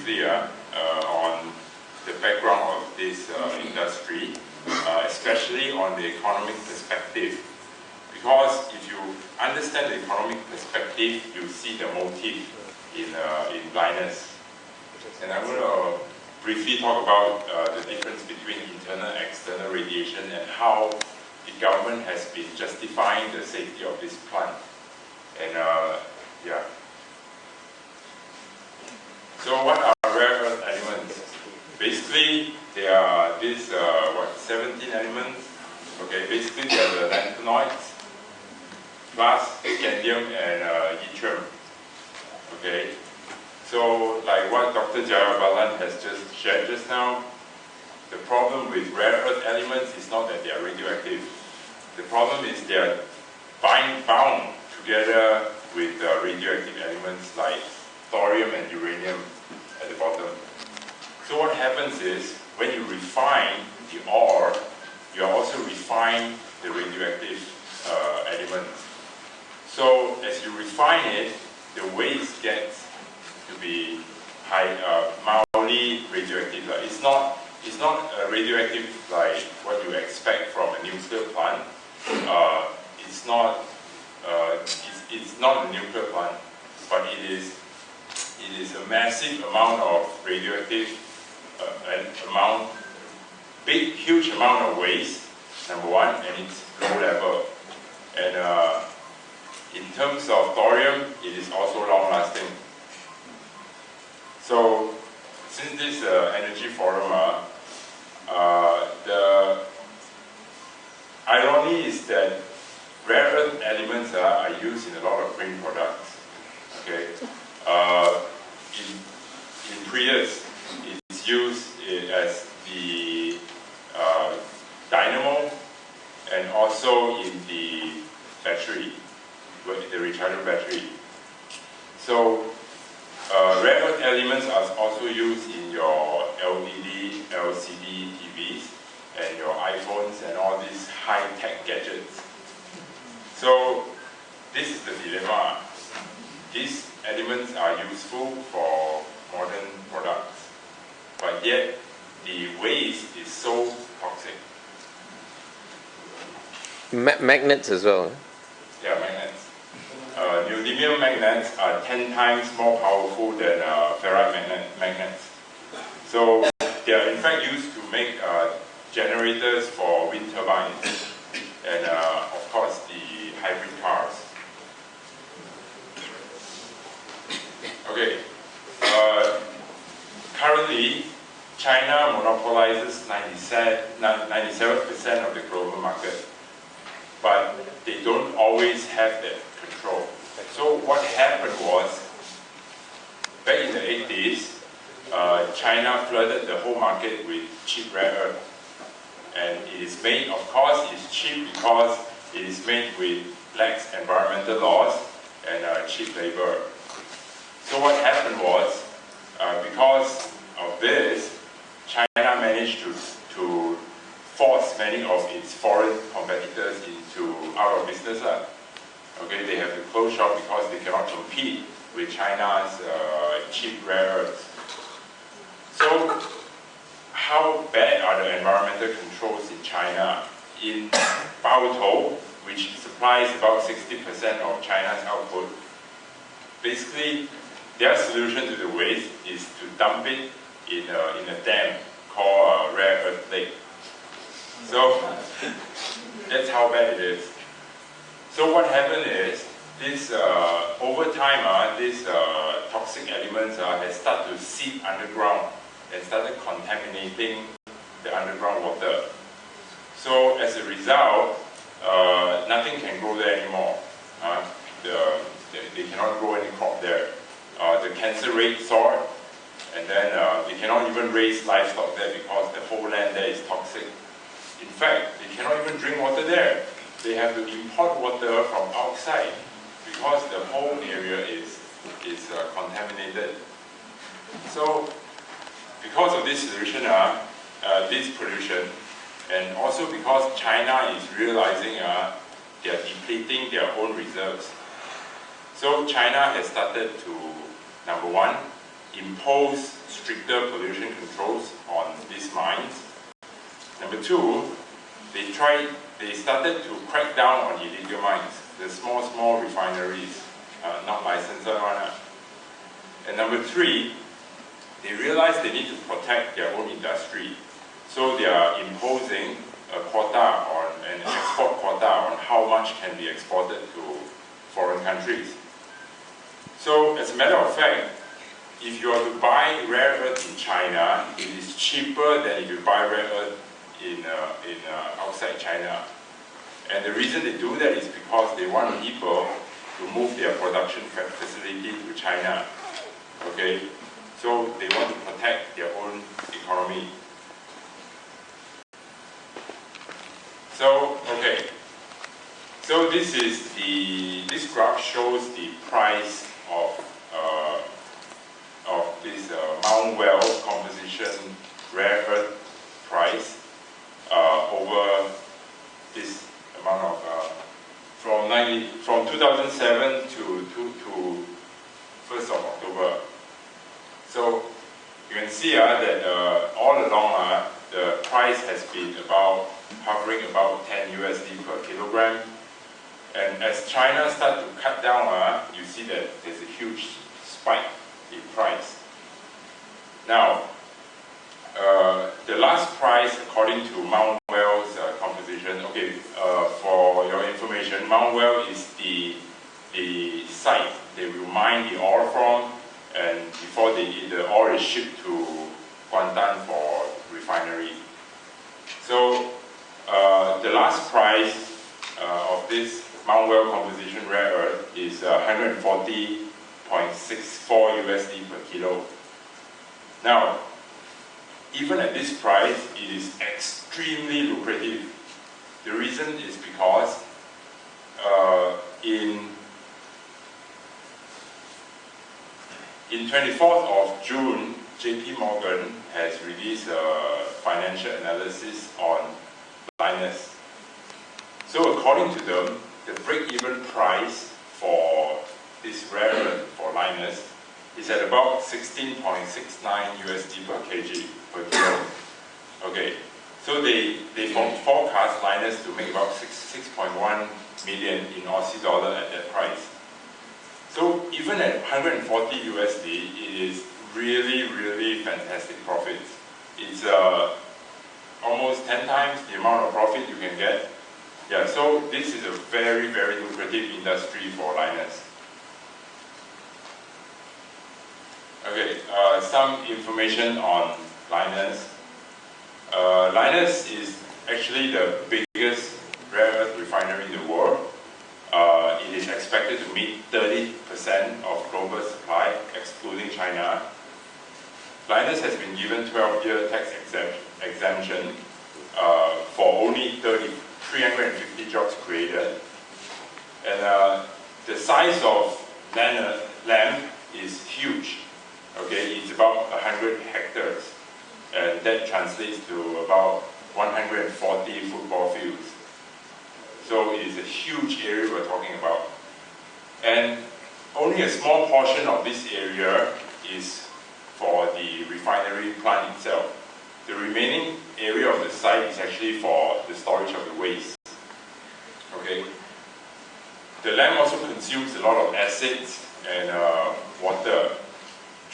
briefly on the background of this industry, especially on the economic perspective. Because if you understand the economic perspective, you see the motive in Lynas. And I'm going to briefly talk about the difference between internal and external radiation and how the government has been justifying the safety of this plant. And yeah. So what are rare earth elements? Basically, there are these 17 elements. Okay, basically they are the lanthanoids, plus scandium and yttrium. Okay, so like what Dr. Jayabalan has just shared just now, the problem with rare earth elements is not that they are radioactive. The problem is they are bound together with radioactive elements like thorium and uranium at the bottom. So what happens is, when you refine the ore, you also refine the radioactive elements. So as you refine it, the waste gets to be mildly radioactive. It's not radioactive like what you expect from a nuclear plant. It's not a nuclear plant, but it is a massive amount of radioactive huge amount of waste, number one, and it's low level. And in terms of thorium, it is also long lasting. So since this energy forum, the irony is that rare earth elements are used in a lot of green products. Okay, in Prius, it's used as the dynamo, and also in the battery, the rechargeable battery. So rare earth elements are also used in your LED, LCD TVs, and your iPhones, and all these high-tech gadgets. So this is the dilemma. These elements are useful for modern products, but yet the waste is so toxic. Magnets as well. Yeah, magnets. Neodymium magnets are 10 times more powerful than ferrite magnets. So they are in fact used to make generators for wind turbines and of course the hybrid cars. Okay. Currently, China monopolizes 97% of the global market, but they don't always have that control. So what happened was, back in the 80s, China flooded the whole market with cheap rare earth. And it is made, of course, it's cheap because it is made with lax environmental laws and cheap labor. So what happened was, because of this, China managed to force many of its foreign competitors out of business. Okay, they have to close shop because they cannot compete with China's cheap rare earths. So how bad are the environmental controls in China? In Baotou, which supplies about 60% of China's output, basically their solution to the waste is to dump it in a dam called Rare Earth Lake. So that's how bad it is. So what happened is, this over time, these toxic elements have started to seep underground and started contaminating the underground water. So as a result, nothing can grow there anymore. They cannot grow any crop there. The cancer rate soared, and then they cannot even raise livestock there because the whole land there is toxic. In fact, they cannot even drink water there. They have to import water from outside because the whole area is contaminated. So because of this solution, this pollution, and also because China is realizing they are depleting their own reserves. So China has started to, number one, impose stricter pollution controls on these mines. Number two, they started to crack down on illegal mines, the small refineries, not licensed one. And number three, they realized they need to protect their own industry. So they are imposing a quota an export quota on how much can be exported to foreign countries. So as a matter of fact, if you are to buy rare earth in China, it is cheaper than if you buy rare earth in outside China. And the reason they do that is because they want people to move their production facility to China. Okay, so they want to protect their own economy. So okay, so this graph shows the price of this Mount Well composition rare earth price over this amount of from 2007 to 1st of October. So you can see that all along the price has been hovering about 10 USD per kilogram. And as China starts to cut down, you see that there's a huge spike in price. Now, the last price according to Mount Well's composition, okay, for your information, Mount Well is the site they will mine the ore from, and before the ore is shipped to Kuantan for refinery. So the last price of this Mount Well composition rare earth is 140.64 USD per kilo. Now, even at this price, it is extremely lucrative. The reason is because in 24th of June, JP Morgan has released a financial analysis on Lynas. So according to them, the break-even price for this rare earth for Lynas is at about 16.69 USD per kg per kilo. Okay, so they forecast Lynas to make about 6.1 million in Aussie dollar at that price. So even at 140 USD, it is really fantastic profits. It's almost 10 times the amount of profit you can get. Yeah, so this is a very lucrative industry for Lynas. Okay, some information on Lynas. Lynas is actually the biggest rare earth refinery in the world. It is expected to meet 30% of global supply, excluding China. Lynas has been given 12-year tax exemption for only 350 jobs created. And the size of land is huge. Okay, it's about 100 hectares. And that translates to about 140 football fields. So it is a huge area we're talking about. And only a small portion of this area is for the refinery plant itself. The remaining area of the site is actually for the storage of the waste. Okay. The land also consumes a lot of acids and water.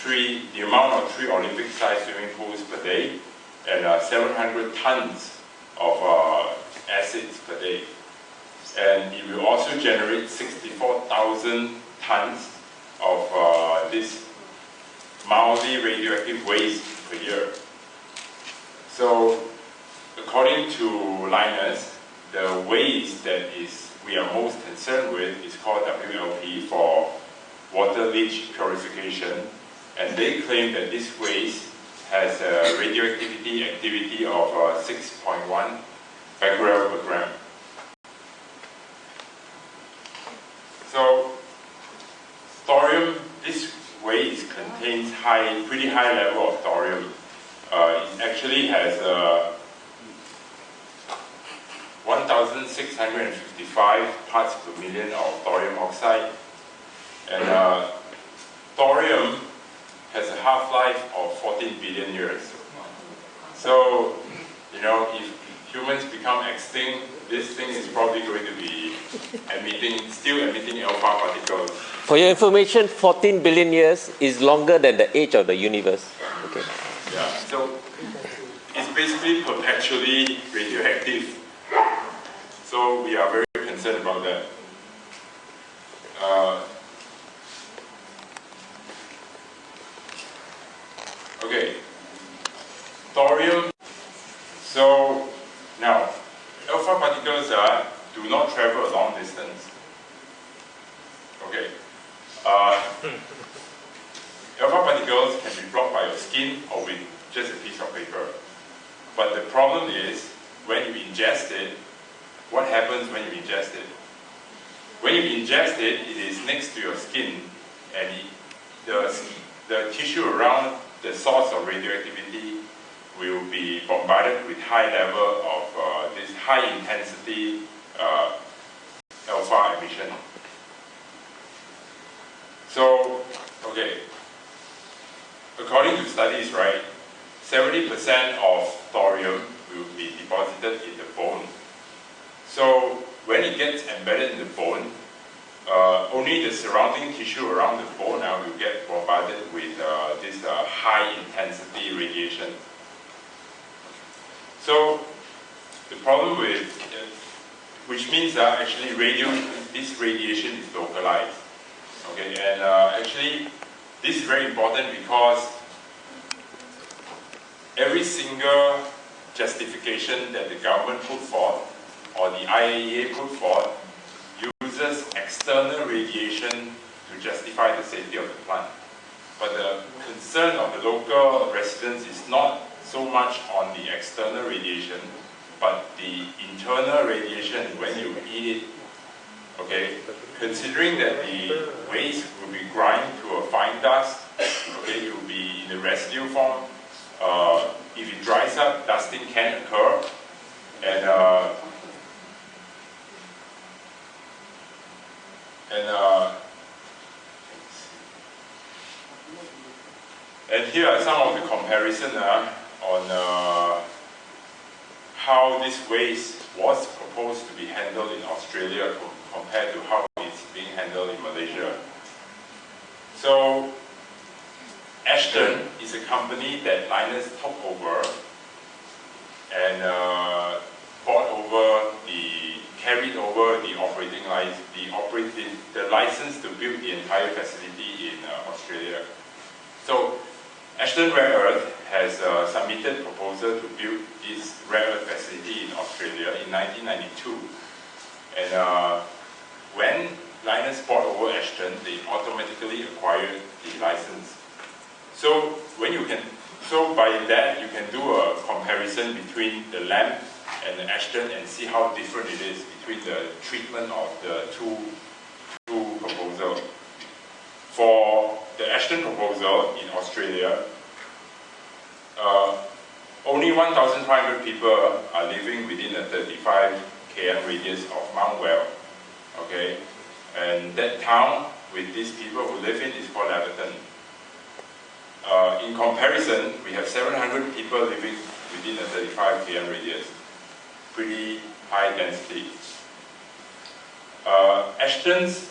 The amount of 3 Olympic-sized swimming pools per day, and 700 tons of acids per day. And it will also generate 64,000 tons of this mildly radioactive waste per year. So, according to Lynas, the waste that we are most concerned with is called WLP, for water leach purification. And they claim that this waste has a radioactivity activity of 6.1 becquerel per gram. So, thorium, this waste contains pretty high level of thorium. It actually has 1,655 parts per million of thorium oxide. And thorium has a half-life of 14 billion years. So, you know, if humans become extinct, this thing is probably going to be still emitting alpha particles. For your information, 14 billion years is longer than the age of the universe. Okay. Yeah, so it's basically perpetually radioactive. So we are very concerned about that. Okay, thorium. So now, alpha particles do not travel a long distance. Okay. Alpha particles can be blocked by your skin or with just a piece of paper. But the problem is, when you ingest it, what happens when you ingest it? When you ingest it, it is next to your skin, and the tissue around the source of radioactivity will be bombarded with high level of this high intensity alpha emission. So, okay, according to studies, right, 70% of thorium will be deposited in the bone. So when it gets embedded in the bone, only the surrounding tissue around the bone now will get bombarded with this high intensity radiation. So the problem with, which means that actually this radiation is localized. Okay, and actually this is very important because every single justification that the government put forth or the IAEA put forth uses external radiation to justify the safety of the plant. But the concern of the local residents is not so much on the external radiation, but the internal radiation when you eat it. Okay, considering that the waste will be ground to a fine dust, okay, it will be in the residue form. If it dries up, dusting can occur, and here are some of the comparisons on how this waste was proposed to be handled in Australia compared to how it's being handled in Malaysia. So, Ashton is a company that Lynas took over and carried over the operating license, the license to build the entire facility in Australia. So, Ashton Rare Earth has submitted proposal to build this rare earth facility in Australia in 1992. And when Lynas bought over Ashton, they automatically acquired the license. So by that you can do a comparison between the LAMP and the Ashton and see how different it is between the treatment of the two proposals. For the Ashton proposal in Australia, only 1,500 people are living within a 35 km radius of Mount Well. Okay, and that town with these people who live in is called Laverton. In comparison, we have 700 people living within a 35 km radius. Pretty high density. Ashton's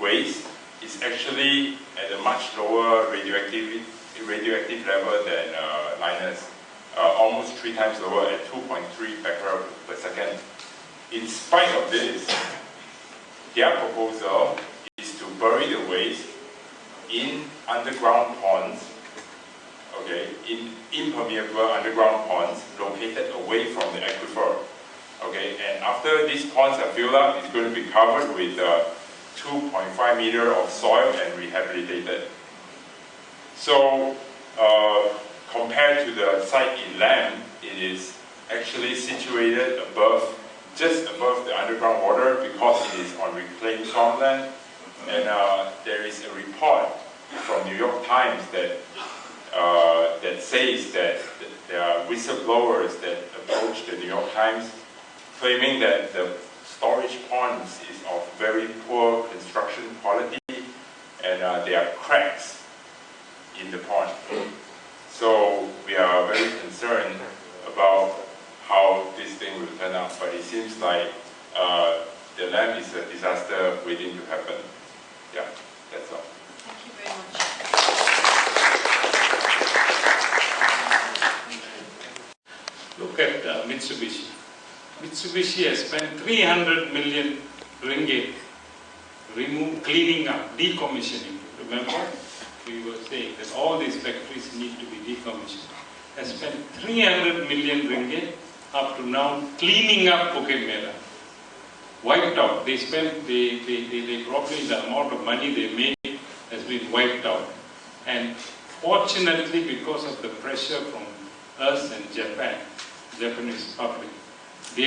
waste is actually at a much lower radioactive level than Lynas, almost 3 times lower at 2.3 becquerel per second. In spite of this, their proposal is to bury the waste in underground ponds, okay, in impermeable underground ponds located away from the aquifer. Okay, and after these ponds are filled up, it's going to be covered with 2.5 meters of soil and rehabilitated. So, compared to the site in Lam, it is actually situated just above the underground water because it is on reclaimed swampland. And there is a report from New York Times that says that there are whistleblowers that approach the New York Times claiming that the storage ponds is of very poor construction quality and there are cracks in the pond. So we are very concerned about how this thing will turn out, but it seems like the land is a disaster waiting to happen. Yeah, that's all. Thank you very much. Look at Mitsubishi. Mitsubishi has spent 300 million ringgit cleaning up, decommissioning. Remember, we were saying that all these factories need to be decommissioned. Has spent 300 million ringgit up to now cleaning up Bukit Merah. Wiped out. They probably the amount of money they made has been wiped out. And fortunately, because of the pressure from us and Japan, Japanese public,